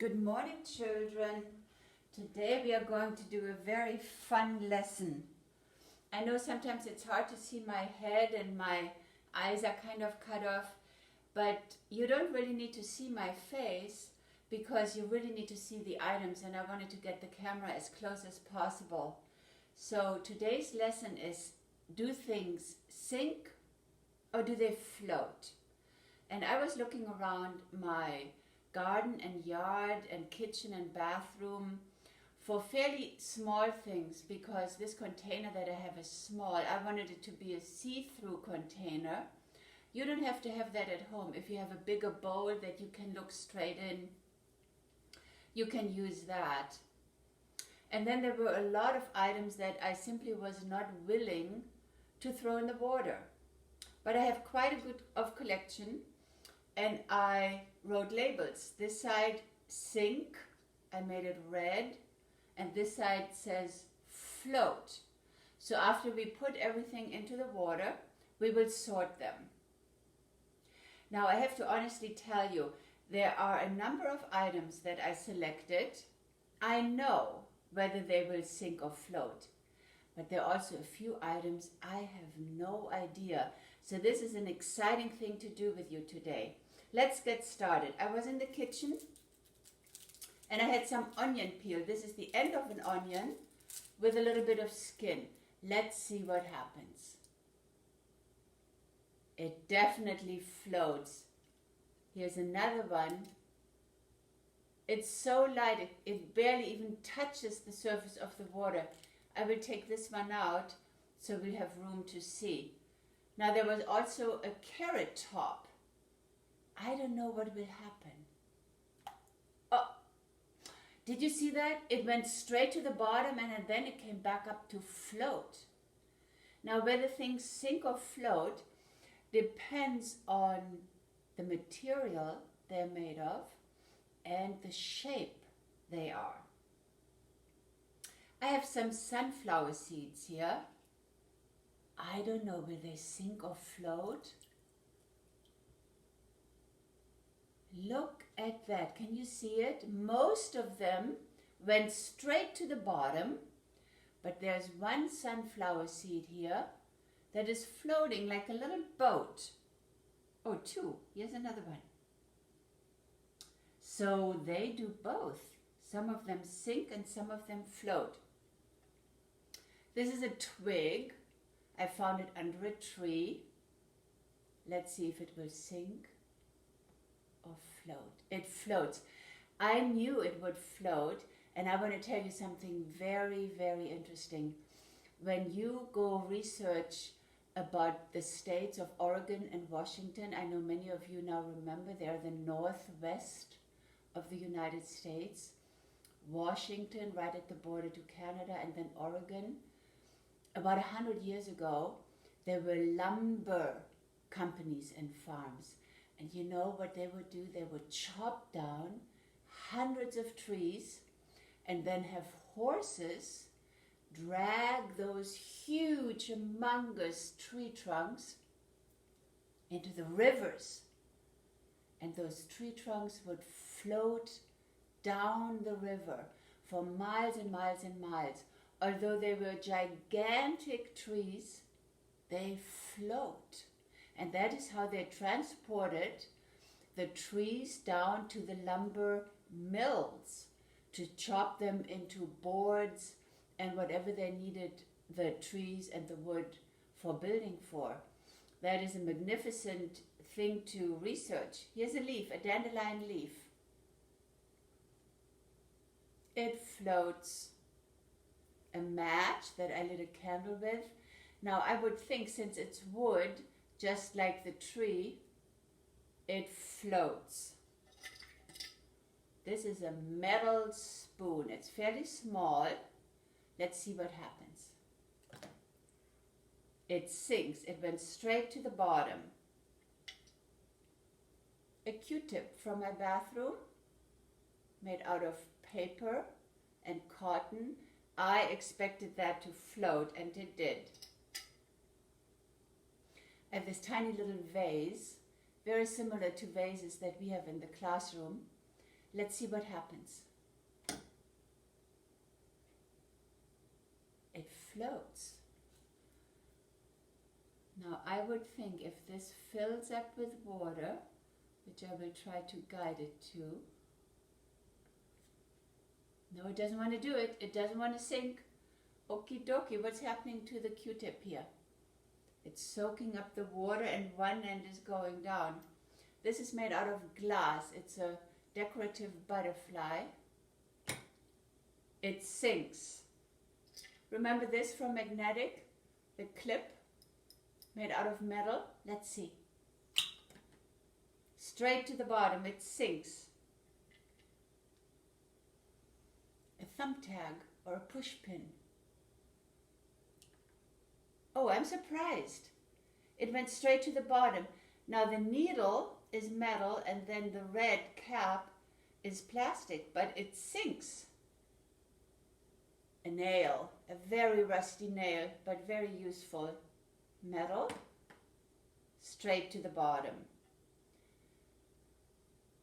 Good morning, children. Today we are going to do a very fun lesson. I know sometimes it's hard to see my head and my eyes are kind of cut off, but you don't really need to see my face because you really need to see the items, and I wanted to get the camera as close as possible. So today's lesson is, do things sink or do they float? And I was looking around my garden and yard and kitchen and bathroom for fairly small things, because this container that I have is small. I wanted it to be a see-through container. You don't have to have that at home. If you have a bigger bowl that you can look straight in, you can use that. And then there were a lot of items that I simply was not willing to throw in the water. But I have quite a good of collection, and I wrote labels. This side, sink, I made it red, and this side says float. So after we put everything into the water, we will sort them. Now I have to honestly tell you, there are a number of items that I selected. I know whether they will sink or float, but there are also a few items I have no idea. So this is an exciting thing to do with you today. Let's get started. I was in the kitchen and I had some onion peel. This is the end of an onion with a little bit of skin. Let's see what happens. It definitely floats. Here's another one. It's so light, it barely even touches the surface of the water. I will take this one out so we have room to see. Now there was also a carrot top. I don't know what will happen. Oh, did you see that? It went straight to the bottom and then it came back up to float. Now whether things sink or float depends on the material they're made of and the shape they are. I have some sunflower seeds here. I don't know, will they sink or float? Look at that. Can you see it? Most of them went straight to the bottom, but there's one sunflower seed here that is floating like a little boat. Oh, two. Here's another one. So they do both. Some of them sink and some of them float. This is a twig. I found it under a tree. Let's see if it will sink or float. It floats. I knew it would float, and I want to tell you something very, very interesting. When you go research about the states of Oregon and Washington, I know many of you now remember they're the northwest of the United States. Washington right at the border to Canada, and then Oregon. About 100 years ago, there were lumber companies and farms. And you know what they would do? They would chop down hundreds of trees and then have horses drag those huge, humongous tree trunks into the rivers. And those tree trunks would float down the river for miles and miles and miles. Although they were gigantic trees, they float. And that is how they transported the trees down to the lumber mills to chop them into boards and whatever they needed the trees and the wood for building for. That is a magnificent thing to research. Here's a leaf, a dandelion leaf. It floats. A match that I lit a candle with. Now I would think, since it's wood, just like the tree, it floats. This is a metal spoon. It's fairly small. Let's see what happens. It sinks. It went straight to the bottom. A Q-tip from my bathroom, made out of paper and cotton. I expected that to float, and it did. I have this tiny little vase, very similar to vases that we have in the classroom. Let's see what happens. It floats. Now I would think if this fills up with water, which I will try to guide it to. No, it doesn't want to do it. It doesn't want to sink. Okie dokie, what's happening to the Q-tip here? It's soaking up the water and one end is going down. This is made out of glass. It's a decorative butterfly. It sinks. Remember this from magnetic? The clip made out of metal? Let's see. Straight to the bottom, it sinks. A thumbtack or a push pin. Oh, I'm surprised. It went straight to the bottom. Now the needle is metal and then the red cap is plastic, but it sinks. A nail, a very rusty nail, but very useful. Metal, straight to the bottom.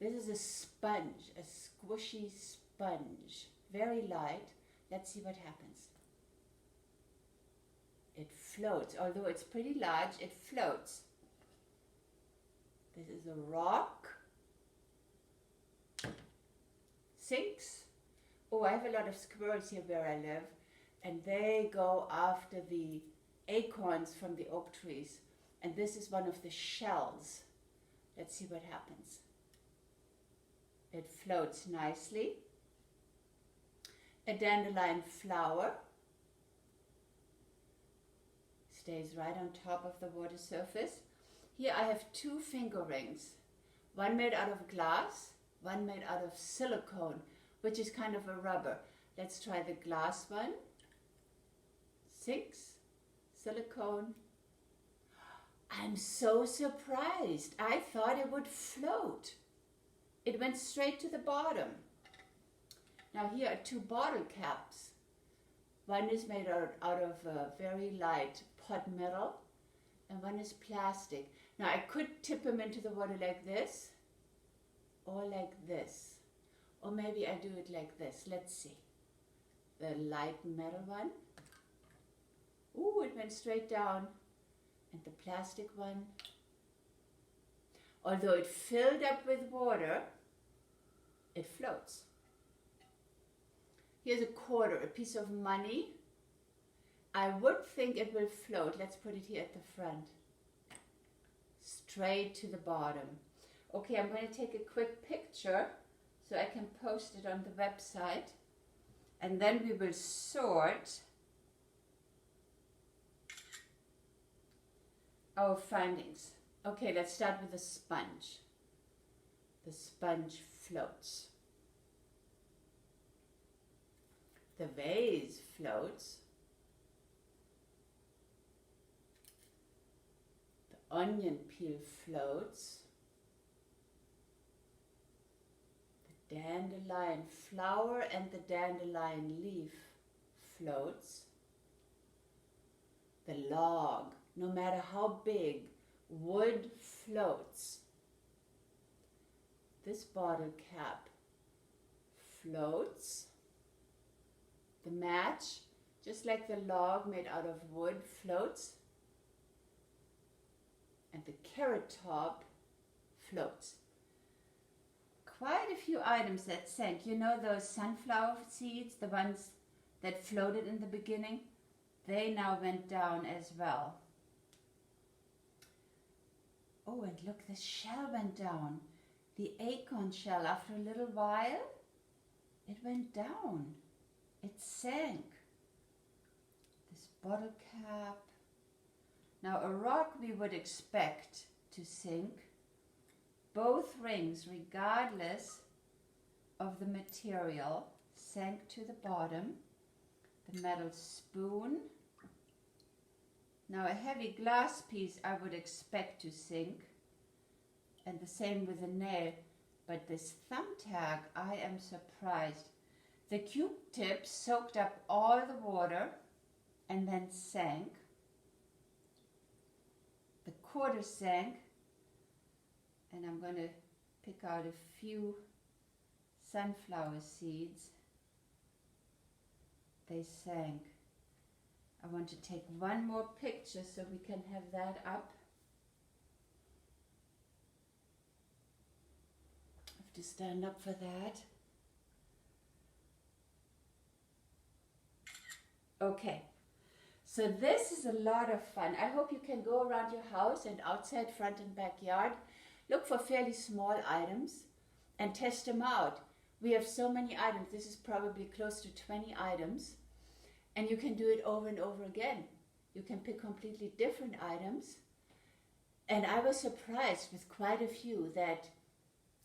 This is a sponge, a squishy sponge, very light. Let's see what happens. It floats, although it's pretty large, it floats. This is a rock. Sinks. Oh, I have a lot of squirrels here where I live, and they go after the acorns from the oak trees. And this is one of the shells. Let's see what happens. It floats nicely. A dandelion flower. Stays right on top of the water surface. Here I have two finger rings. One made out of glass, one made out of silicone, which is kind of a rubber. Let's try the glass one. Sinks. Silicone. I'm so surprised. I thought it would float. It went straight to the bottom. Now here are two bottle caps. One is made out of very light pot metal and one is plastic. Now I could tip them into the water like this or like this. Or maybe I do it like this. Let's see. The light metal one. Ooh, it went straight down. And the plastic one, although it filled up with water, it floats. Here's a quarter, a piece of money. I would think it will float. Let's put it here at the front. Straight to the bottom. Okay, I'm going to take a quick picture so I can post it on the website. And then we will sort our findings. Okay, let's start with the sponge. The sponge floats. The vase floats. The onion peel floats. The dandelion flower and the dandelion leaf floats. The log, no matter how big, wood floats. This bottle cap floats. The match, just like the log made out of wood, floats. And the carrot top floats. Quite a few items that sank. You know those sunflower seeds, the ones that floated in the beginning? They now went down as well. Oh, and look, the shell went down. The acorn shell, after a little while, it went down. It sank. This bottle cap. Now, a rock we would expect to sink. Both rings, regardless of the material, sank to the bottom. The metal spoon. Now a heavy glass piece I would expect to sink, and the same with the nail, but this thumbtack, I am surprised. The Q-tip soaked up all the water and then sank. The quarter sank, and I'm going to pick out a few sunflower seeds. They sank. I want to take one more picture so we can have that up. I have to stand up for that. Okay, so this is a lot of fun. I hope you can go around your house and outside, front and backyard. Look for fairly small items and test them out. We have so many items. This is probably close to 20 items. And you can do it over and over again. You can pick completely different items. And I was surprised with quite a few that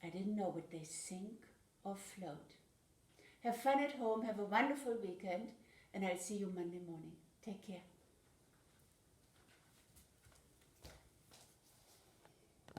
I didn't know would they sink or float. Have fun at home. Have a wonderful weekend. And I'll see you Monday morning. Take care.